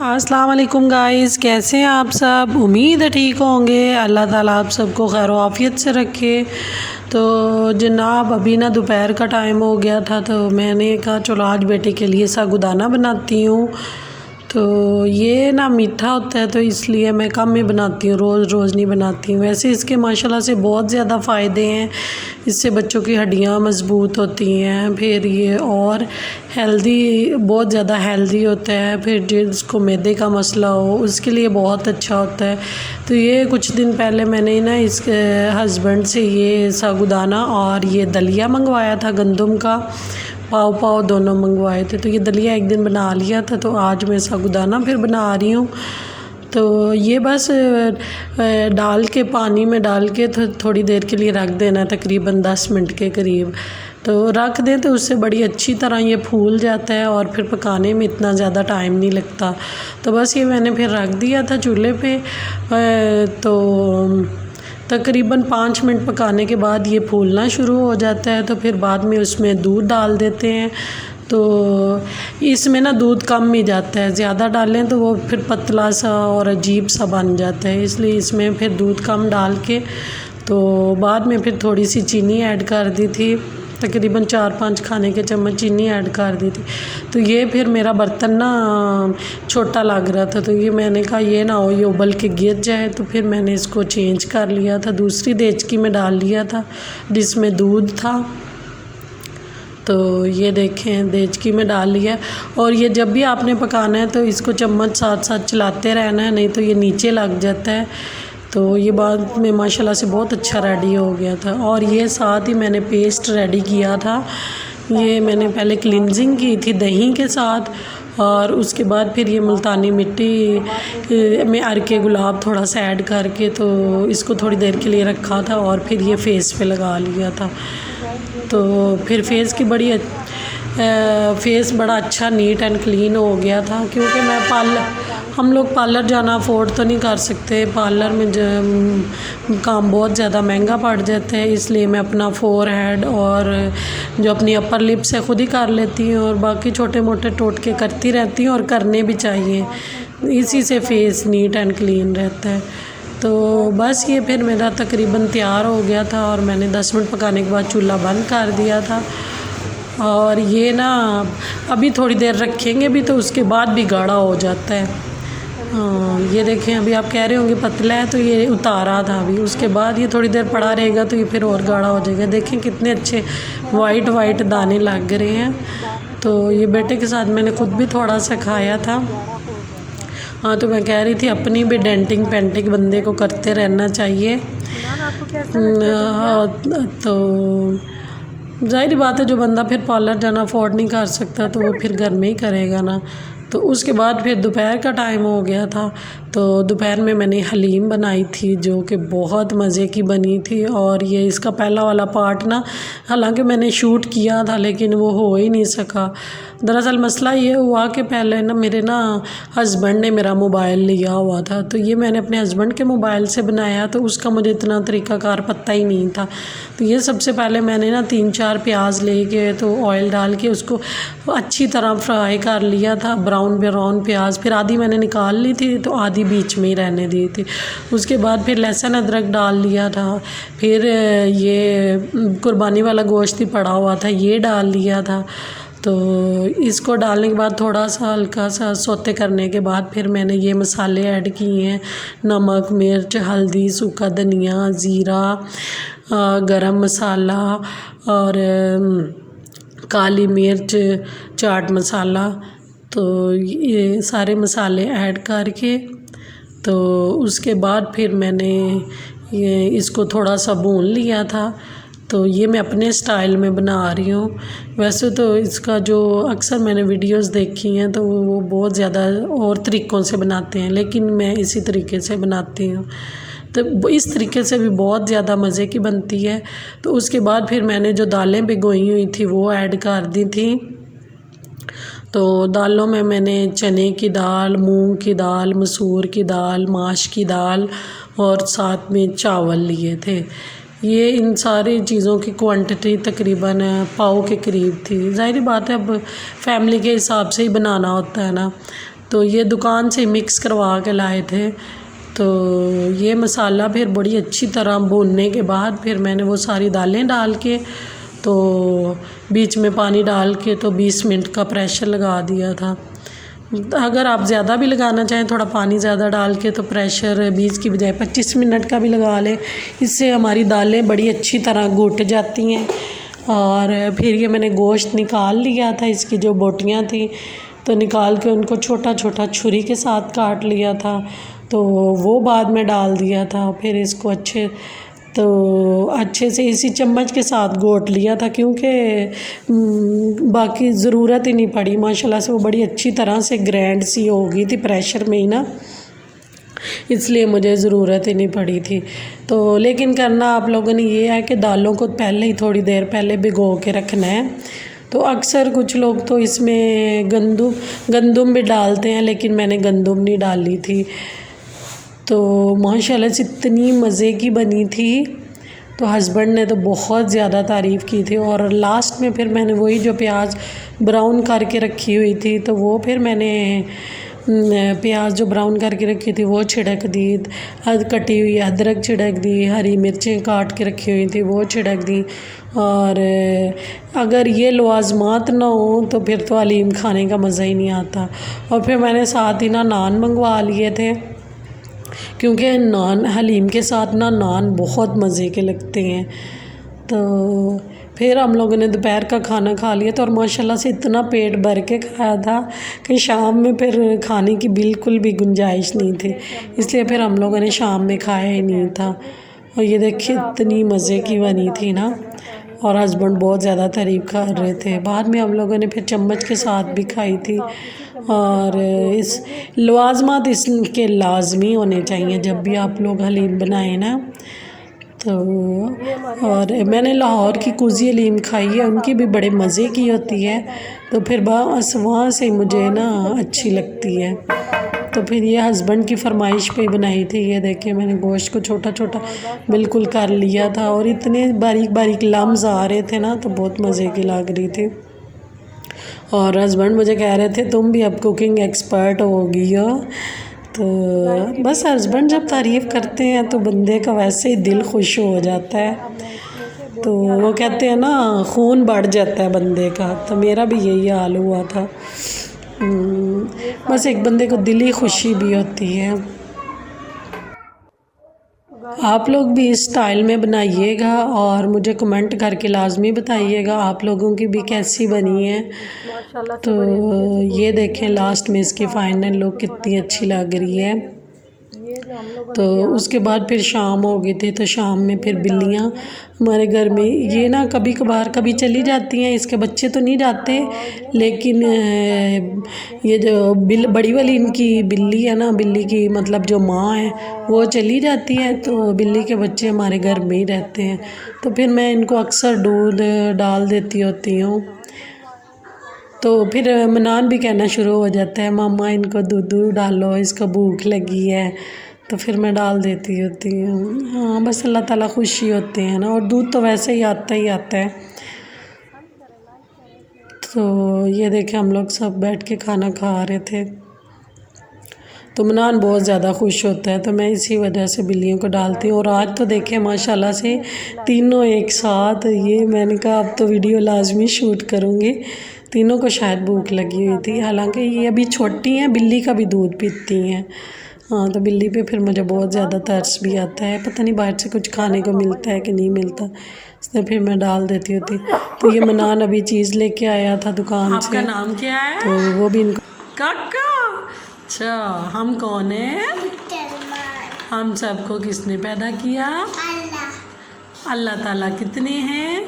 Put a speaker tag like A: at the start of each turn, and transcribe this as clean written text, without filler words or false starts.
A: अस्सलाम वालेकुम गाइस, कैसे हैं आप सब। उम्मीद है ठीक होंगे। अल्लाह ताला आप सबको खैर आफियत से रखे। तो जनाब अभी ना दोपहर का टाइम हो गया था, तो मैंने कहा चलो आज बेटे के लिए सागुदाना बनाती हूँ। तो ये ना मीठा होता है, तो इसलिए मैं कम ही बनाती हूँ, रोज़ रोज़ नहीं बनाती हूँ। वैसे इसके माशाल्लाह से बहुत ज़्यादा फ़ायदे हैं। इससे बच्चों की हड्डियाँ मज़बूत होती हैं, फिर ये और हेल्दी, बहुत ज़्यादा हेल्दी होता है। फिर जिसको मैदे का मसला हो उसके लिए बहुत अच्छा होता है। तो ये कुछ दिन पहले मैंने ना इसके हस्बैंड से ये सागुदाना और ये दलिया मंगवाया था, गंदम का पाव पाव दोनों मंगवाए थे। तो ये दलिया एक दिन बना लिया था, तो आज मैं सागुदाना फिर बना रही हूँ। तो ये बस डाल के पानी में डाल के थोड़ी देर के लिए रख देना, तकरीबन 10 मिनट के करीब। तो रख दें तो उससे बड़ी अच्छी तरह ये फूल जाता है और फिर पकाने में इतना ज़्यादा टाइम नहीं लगता। तो बस ये मैंने फिर रख दिया था चूल्हे पे। तो तकरीबन 5 मिनट पकाने के बाद ये फूलना शुरू हो जाता है। तो फिर बाद में उसमें दूध डाल देते हैं। तो इसमें ना दूध कम ही जाता है, ज़्यादा डालें तो वो फिर पतला सा और अजीब सा बन जाता है, इसलिए इसमें फिर दूध कम डाल के तो बाद में फिर थोड़ी सी चीनी ऐड कर दी थी, तकरीबन 4-5 खाने के चम्मच चीनी ऐड कर दी थी। तो ये फिर मेरा बर्तन ना छोटा लग रहा था, तो ये मैंने कहा ये ना हो ये उबल के गिर जाए। तो फिर मैंने इसको चेंज कर लिया था, दूसरी देचकी में डाल लिया था जिसमें दूध था। तो ये देखें देचकी में डाल लिया। और ये जब भी आपने पकाना है तो इसको चम्मच साथ साथ चलाते रहना है, नहीं तो ये नीचे लग जाता है। तो ये बाद में माशाल्लाह से बहुत अच्छा रेडी हो गया था। और ये साथ ही मैंने पेस्ट रेडी किया था। ये मैंने पहले क्लिनजिंग की थी दही के साथ, और उसके बाद फिर ये मुल्तानी मिट्टी में अरके गुलाब थोड़ा सा ऐड करके तो इसको थोड़ी देर के लिए रखा था, और फिर ये फेस पे लगा लिया था। तो फिर फेस बड़ा अच्छा नीट एंड क्लीन हो गया था। क्योंकि हम लोग पार्लर जाना अफोर्ड तो नहीं कर सकते, पार्लर में काम बहुत ज़्यादा महंगा पड़ जाता है, इसलिए मैं अपना फोरहेड और जो अपनी अपर लिप्स है ख़ुद ही कर लेती हूँ, और बाकी छोटे मोटे टोटके करती रहती हूँ, और करने भी चाहिए, इसी से फेस नीट एंड क्लीन रहता है। तो बस ये फिर मेरा तकरीबन तैयार हो गया था, और मैंने 10 मिनट पकाने के बाद चूल्हा बंद कर दिया था। और ये ना अभी थोड़ी देर रखेंगे भी तो उसके बाद भी गाढ़ा हो जाता है। ये देखें अभी आप कह रहे होंगे पतला है, तो ये उतारा था अभी, उसके बाद ये थोड़ी देर पड़ा रहेगा तो ये फिर और गाढ़ा हो जाएगा। देखें कितने अच्छे वाइट दाने लग रहे हैं। तो ये बेटे के साथ मैंने ख़ुद भी थोड़ा सा खाया था। हाँ, तो मैं कह रही थी अपनी भी डेंटिंग पेंटिंग बंदे को करते रहना चाहिए। तो ज़ाहिर बात है जो बंदा फिर पार्लर जाना अफोर्ड नहीं कर सकता तो वो फिर घर में ही करेगा ना। तो उसके बाद फिर दोपहर का टाइम हो गया था, तो दोपहर में मैंने हलीम बनाई थी जो कि बहुत मज़े की बनी थी। और ये इसका पहला वाला पार्ट ना हालांकि मैंने शूट किया था लेकिन वो हो ही नहीं सका। दरअसल मसला ये हुआ कि पहले ना मेरे हस्बैंड ने मेरा मोबाइल लिया हुआ था, तो ये मैंने अपने हस्बैंड के मोबाइल से बनाया, तो उसका मुझे इतना तरीक़ाकार पता ही नहीं था। तो ये सबसे पहले मैंने ना 3-4 प्याज लेके तो ऑयल डाल के उसको अच्छी तरह फ्राई कर लिया था, ब्राउन प्याज। फिर आधी मैंने निकाल ली थी तो आधी बीच में ही रहने दी थी। उसके बाद फिर लहसुन अदरक डाल लिया था। फिर ये कुर्बानी वाला गोश्त ही पड़ा हुआ था ये डाल लिया था। तो इसको डालने के बाद थोड़ा सा हल्का सा सौते करने के बाद फिर मैंने ये मसाले ऐड किए हैं, नमक, मिर्च, हल्दी, सूखा धनिया, ज़ीरा, गरम मसाला और काली मिर्च, चाट मसाला। तो ये सारे मसाले ऐड करके तो उसके बाद फिर मैंने ये इसको थोड़ा सा भून लिया था। तो ये मैं अपने स्टाइल में बना रही हूँ। वैसे तो इसका जो अक्सर मैंने वीडियोस देखी हैं तो वो बहुत ज़्यादा और तरीक़ों से बनाते हैं, लेकिन मैं इसी तरीके से बनाती हूँ। तो इस तरीके से भी बहुत ज़्यादा मज़े की बनती है। तो उसके बाद फिर मैंने जो दालें भिगोई हुई थी वो ऐड कर दी थी। तो दालों में मैंने चने की दाल, मूंग की दाल, मसूर की दाल, माश की दाल और साथ में चावल लिए थे। ये इन सारी चीज़ों की क्वांटिटी तकरीबन पाव के करीब थी। ज़ाहिर बात है अब फैमिली के हिसाब से ही बनाना होता है ना। तो ये दुकान से मिक्स करवा के लाए थे। तो ये मसाला फिर बड़ी अच्छी तरह भूनने के बाद फिर मैंने वो सारी दालें डाल के तो बीच में पानी डाल के तो 20 मिनट का प्रेशर लगा दिया था। अगर आप ज़्यादा भी लगाना चाहें, थोड़ा पानी ज़्यादा डाल के, तो प्रेशर 20 की बजाय 25 मिनट का भी लगा लें। इससे हमारी दालें बड़ी अच्छी तरह घुट जाती हैं। और फिर ये मैंने गोश्त निकाल लिया था, इसकी जो बोटियां थी तो निकाल के उनको छोटा छोटा छुरी के साथ काट लिया था, तो वो बाद में डाल दिया था। फिर इसको अच्छे से इसी चम्मच के साथ घोट लिया था, क्योंकि बाकी ज़रूरत ही नहीं पड़ी। माशाल्लाह से वो बड़ी अच्छी तरह से ग्रैंड सी हो गई थी प्रेशर में ही ना, इसलिए मुझे ज़रूरत ही नहीं पड़ी थी। तो लेकिन करना आप लोगों ने ये है कि दालों को पहले ही थोड़ी देर पहले भिगो के रखना है। तो अक्सर कुछ लोग तो इसमें गंदुम भी डालते हैं, लेकिन मैंने गंदुम नहीं डाली थी। तो माशाल्लाह से इतनी मज़े की बनी थी, तो हस्बैंड ने तो बहुत ज़्यादा तारीफ़ की थी। और लास्ट में फिर मैंने वही जो प्याज ब्राउन करके रखी हुई थी, तो वो फिर मैंने प्याज जो ब्राउन करके रखी थी वो छिड़क दी, कटी हुई अदरक छिड़क दी, हरी मिर्चें काट के रखी हुई थी वो छिड़क दी। और अगर ये लवाज़मात ना हो तो फिर तो हलीम खाने का मज़ा ही नहीं आता। और फिर मैंने साथ ही ना नान मंगवा लिए थे, क्योंकि नान हलीम के साथ ना नान बहुत मज़े के लगते हैं। तो फिर हम लोगों ने दोपहर का खाना खा लिया था, और माशाल्लाह से इतना पेट भर के खाया था कि शाम में फिर खाने की बिल्कुल भी गुंजाइश नहीं थी, इसलिए फिर हम लोगों ने शाम में खाया ही नहीं था। और ये देखिए इतनी मज़े की बनी थी ना, और हस्बैंड बहुत ज़्यादा तारीफ़ कर रहे थे। बाद में हम लोगों ने फिर चम्मच के साथ भी खाई थी। और इस लवाज़मात इसके लाजमी होने चाहिए जब भी आप लोग हलीम बनाएं ना। तो और मैंने लाहौर की कुज़ी हलीम खाई है, उनकी भी बड़े मज़े की होती है, तो फिर बस वहाँ से मुझे ना अच्छी लगती है। तो फिर ये हस्बैंड की फरमाइश पे बनाई थी। ये देखिए मैंने गोश्त को छोटा छोटा बिल्कुल कर लिया था, और इतने बारीक बारीक लम्स आ रहे थे ना, तो बहुत मज़े की लग रही थी। और हस्बैंड मुझे कह रहे थे तुम भी अब कुकिंग एक्सपर्ट हो गई हो। तो बस हस्बैंड जब तारीफ़ करते हैं तो बंदे का वैसे ही दिल खुश हो जाता है। तो वो कहते हैं ना खून बढ़ जाता है बंदे का, तो मेरा भी यही हाल हुआ था। बस एक बंदे को दिली खुशी भी होती है। आप लोग भी इस स्टाइल में बनाइएगा और मुझे कमेंट करके लाजमी बताइएगा आप लोगों की भी कैसी बनी है। तो ये देखें लास्ट में इसकी फाइनल लुक कितनी अच्छी लग रही है। तो उसके बाद फिर शाम हो गई थी, तो शाम में फिर बिल्लियाँ हमारे घर में ये ना कभी कभार कभी चली जाती हैं। इसके बच्चे तो नहीं जाते, लेकिन ये जो बड़ी वाली इनकी बिल्ली है ना, बिल्ली की मतलब जो माँ है वो चली जाती है, तो बिल्ली के बच्चे हमारे घर में ही रहते हैं। तो फिर मैं इनको अक्सर दूध डाल देती होती हूँ। तो फिर मनान भी कहना शुरू हो जाता है मामा इनको दूध डालो, इसको भूख लगी है, तो फिर मैं डाल देती होती हूँ। हाँ बस अल्लाह ताला खुशी होते हैं ना, और दूध तो वैसे ही आता है। तो ये देखें हम लोग सब बैठ के खाना खा रहे थे, तो मनान बहुत ज़्यादा खुश होता है, तो मैं इसी वजह से बिल्लियों को डालती हूँ। और आज तो देखें माशाल्लाह से तीनों एक साथ, ये मैंने कहा अब तो वीडियो लाजमी शूट करूँगी। तीनों को शायद भूख लगी हुई थी, हालांकि ये अभी छोटी हैं, बिल्ली का भी दूध पीती हैं। हाँ तो बिल्ली पे फिर मुझे बहुत ज़्यादा तरस भी आता है, पता नहीं बाहर से कुछ खाने को मिलता है कि नहीं मिलता, इसलिए फिर मैं डाल देती होती। तो ये मनान अभी चीज़ लेके आया था दुकान से। आपका नाम क्या है? तो वो भी इनको काका। अच्छा हम कौन है? हम सबको किसने पैदा किया? अल्लाह। अल्लाह ताला कितने हैं?